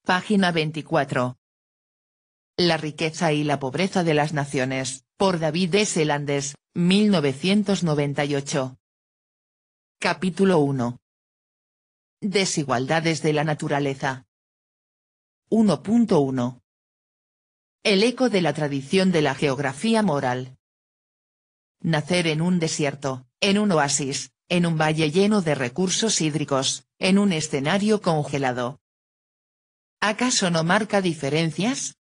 Página 24. La riqueza y la pobreza de las naciones, por David S. Landes, 1998. Capítulo 1. Desigualdades de la naturaleza. 1.1. El eco de la tradición de la geografía moral. Nacer en un desierto, en un oasis, en un valle lleno de recursos hídricos, en un escenario congelado. ¿Acaso no marca diferencias?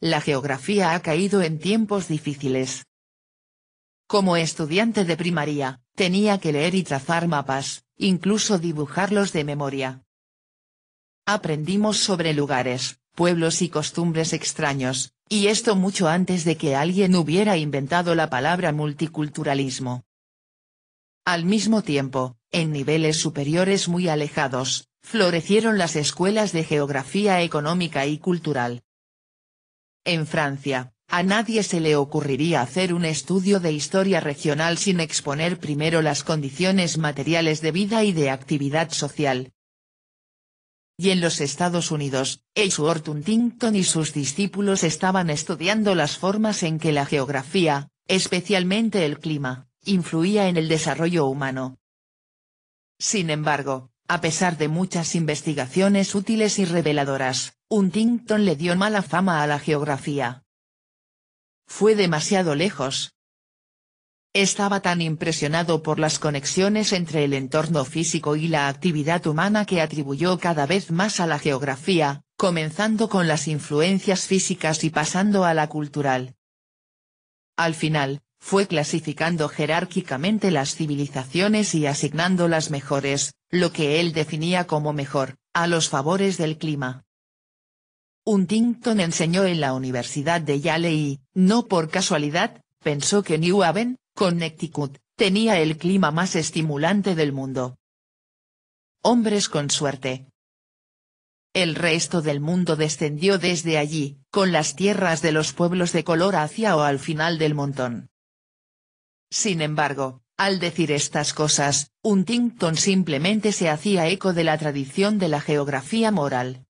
La geografía ha caído en tiempos difíciles. Como estudiante de primaria, tenía que leer y trazar mapas, incluso dibujarlos de memoria. Aprendimos sobre lugares, pueblos y costumbres extraños, y esto mucho antes de que alguien hubiera inventado la palabra multiculturalismo. Al mismo tiempo, en niveles superiores muy alejados, florecieron las escuelas de geografía económica y cultural. En Francia, a nadie se le ocurriría hacer un estudio de historia regional sin exponer primero las condiciones materiales de vida y de actividad social. Y en los Estados Unidos, Edgeworth Huntington y sus discípulos estaban estudiando las formas en que la geografía, especialmente el clima, influía en el desarrollo humano. Sin embargo, a pesar de muchas investigaciones útiles y reveladoras, Huntington le dio mala fama a la geografía. Fue demasiado lejos. Estaba tan impresionado por las conexiones entre el entorno físico y la actividad humana que atribuyó cada vez más a la geografía, comenzando con las influencias físicas y pasando a la cultural. Al final, fue clasificando jerárquicamente las civilizaciones y asignando las mejores, lo que él definía como mejor, a los favores del clima. Huntington enseñó en la Universidad de Yale y, no por casualidad, pensó que New Haven, Connecticut, tenía el clima más estimulante del mundo. Hombres con suerte. El resto del mundo descendió desde allí, con las tierras de los pueblos de color hacia o al final del montón. Sin embargo, al decir estas cosas, Huntington simplemente se hacía eco de la tradición de la geografía moral.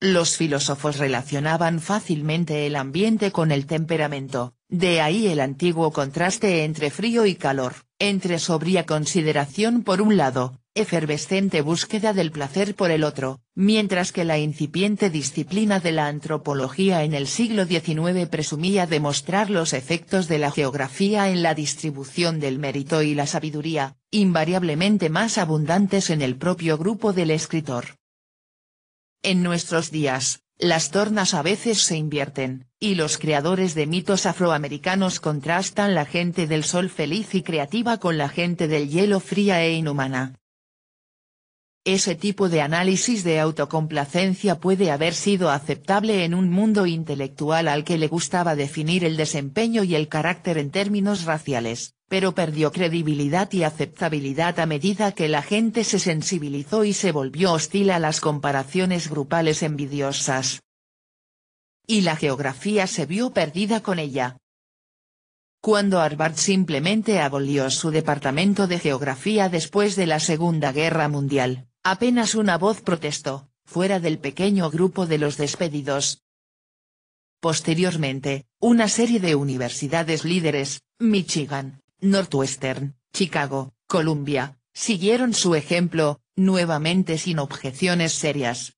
Los filósofos relacionaban fácilmente el ambiente con el temperamento, de ahí el antiguo contraste entre frío y calor, entre sobria consideración por un lado, efervescente búsqueda del placer por el otro, mientras que la incipiente disciplina de la antropología en el siglo XIX presumía demostrar los efectos de la geografía en la distribución del mérito y la sabiduría, invariablemente más abundantes en el propio grupo del escritor. En nuestros días, las tornas a veces se invierten, y los creadores de mitos afroamericanos contrastan la gente del sol feliz y creativa con la gente del hielo fría e inhumana. Ese tipo de análisis de autocomplacencia puede haber sido aceptable en un mundo intelectual al que le gustaba definir el desempeño y el carácter en términos raciales, pero perdió credibilidad y aceptabilidad a medida que la gente se sensibilizó y se volvió hostil a las comparaciones grupales envidiosas. Y la geografía se vio perdida con ella. Cuando Harvard simplemente abolió su departamento de geografía después de la Segunda Guerra Mundial, apenas una voz protestó, fuera del pequeño grupo de los despedidos. Posteriormente, una serie de universidades líderes, Michigan, Northwestern, Chicago, Columbia, siguieron su ejemplo, nuevamente sin objeciones serias.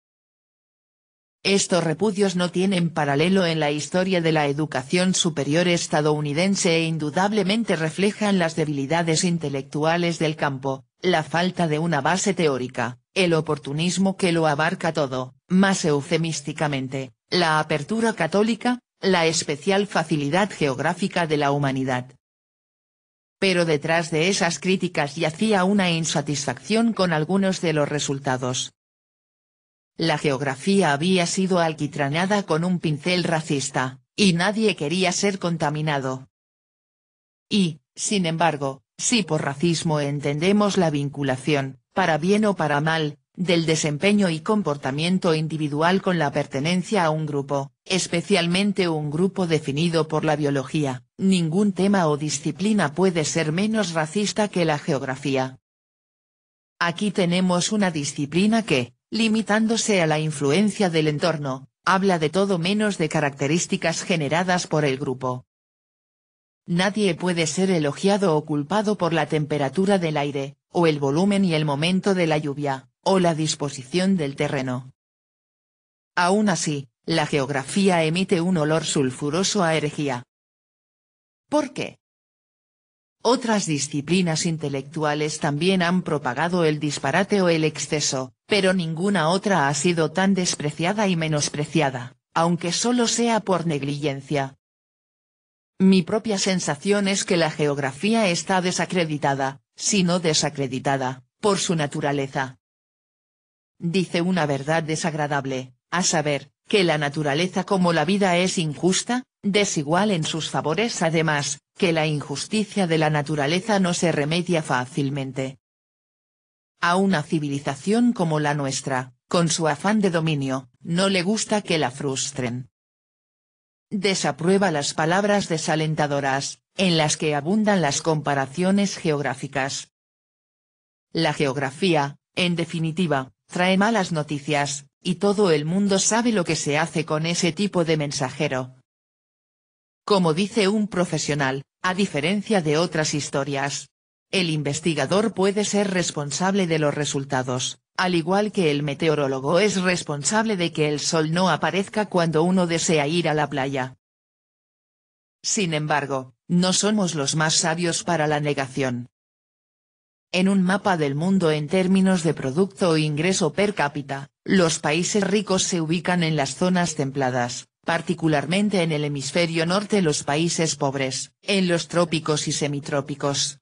Estos repudios no tienen paralelo en la historia de la educación superior estadounidense e indudablemente reflejan las debilidades intelectuales del campo, la falta de una base teórica, el oportunismo que lo abarca todo, más eufemísticamente, la apertura católica, la especial facilidad geográfica de la humanidad. Pero detrás de esas críticas yacía una insatisfacción con algunos de los resultados. La geografía había sido alquitranada con un pincel racista, y nadie quería ser contaminado. Y, sin embargo, si por racismo entendemos la vinculación, para bien o para mal, del desempeño y comportamiento individual con la pertenencia a un grupo, especialmente un grupo definido por la biología, ningún tema o disciplina puede ser menos racista que la geografía. Aquí tenemos una disciplina que, limitándose a la influencia del entorno, habla de todo menos de características generadas por el grupo. Nadie puede ser elogiado o culpado por la temperatura del aire, o el volumen y el momento de la lluvia, o la disposición del terreno. Aún así, la geografía emite un olor sulfuroso a herejía. ¿Por qué? Otras disciplinas intelectuales también han propagado el disparate o el exceso, pero ninguna otra ha sido tan despreciada y menospreciada, aunque solo sea por negligencia. Mi propia sensación es que la geografía está desacreditada, si no desacreditada, por su naturaleza. Dice una verdad desagradable, a saber, que la naturaleza como la vida es injusta, desigual en sus favores, además, que la injusticia de la naturaleza no se remedia fácilmente. A una civilización como la nuestra, con su afán de dominio, no le gusta que la frustren. Desaprueba las palabras desalentadoras, en las que abundan las comparaciones geográficas. La geografía, en definitiva, trae malas noticias, y todo el mundo sabe lo que se hace con ese tipo de mensajero. Como dice un profesional, a diferencia de otras historias, el investigador puede ser responsable de los resultados, al igual que el meteorólogo es responsable de que el sol no aparezca cuando uno desea ir a la playa. Sin embargo, no somos los más sabios para la negación. En un mapa del mundo en términos de producto o ingreso per cápita, los países ricos se ubican en las zonas templadas, particularmente en el hemisferio norte, los países pobres, en los trópicos y semitrópicos.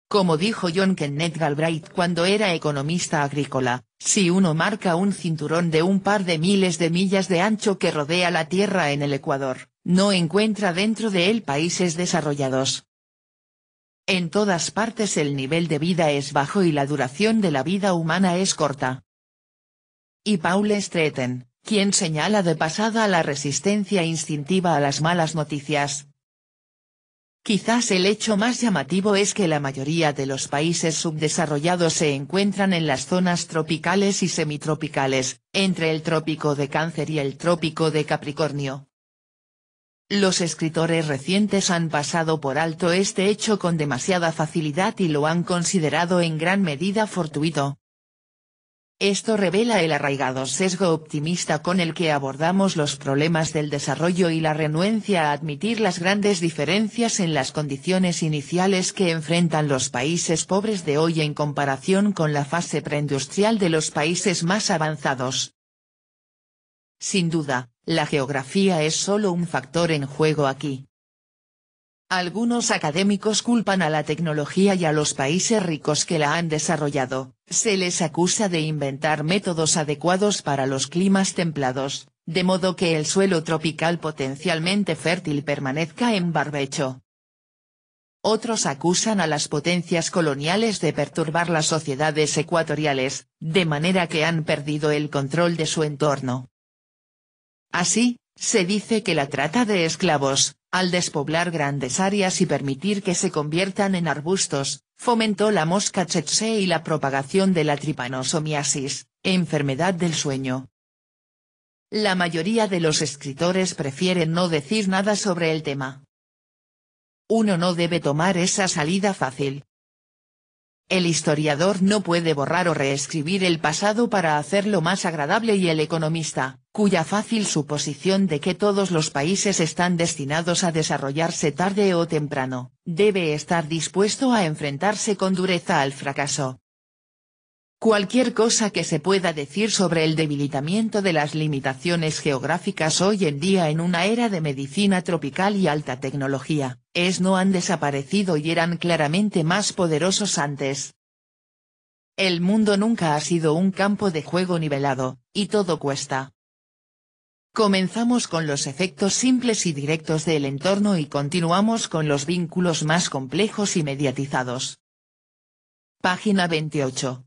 Como dijo John Kenneth Galbraith cuando era economista agrícola, si uno marca un cinturón de un par de miles de millas de ancho que rodea la Tierra en el Ecuador, no encuentra dentro de él países desarrollados. En todas partes el nivel de vida es bajo y la duración de la vida humana es corta. Y Paul Stretton, quien señala de pasada la resistencia instintiva a las malas noticias. Quizás el hecho más llamativo es que la mayoría de los países subdesarrollados se encuentran en las zonas tropicales y semitropicales, entre el trópico de Cáncer y el trópico de Capricornio. Los escritores recientes han pasado por alto este hecho con demasiada facilidad y lo han considerado en gran medida fortuito. Esto revela el arraigado sesgo optimista con el que abordamos los problemas del desarrollo y la renuencia a admitir las grandes diferencias en las condiciones iniciales que enfrentan los países pobres de hoy en comparación con la fase preindustrial de los países más avanzados. Sin duda, la geografía es solo un factor en juego aquí. Algunos académicos culpan a la tecnología y a los países ricos que la han desarrollado, se les acusa de inventar métodos adecuados para los climas templados, de modo que el suelo tropical potencialmente fértil permanezca en barbecho. Otros acusan a las potencias coloniales de perturbar las sociedades ecuatoriales, de manera que han perdido el control de su entorno. Así, se dice que la trata de esclavos, al despoblar grandes áreas y permitir que se conviertan en arbustos, fomentó la mosca tsetse y la propagación de la tripanosomiasis, enfermedad del sueño. La mayoría de los escritores prefieren no decir nada sobre el tema. Uno no debe tomar esa salida fácil. El historiador no puede borrar o reescribir el pasado para hacerlo más agradable, y el economista, cuya fácil suposición de que todos los países están destinados a desarrollarse tarde o temprano, debe estar dispuesto a enfrentarse con dureza al fracaso. Cualquier cosa que se pueda decir sobre el debilitamiento de las limitaciones geográficas hoy en día en una era de medicina tropical y alta tecnología, no han desaparecido y eran claramente más poderosos antes. El mundo nunca ha sido un campo de juego nivelado, y todo cuesta. Comenzamos con los efectos simples y directos del entorno y continuamos con los vínculos más complejos y mediatizados. Página 28.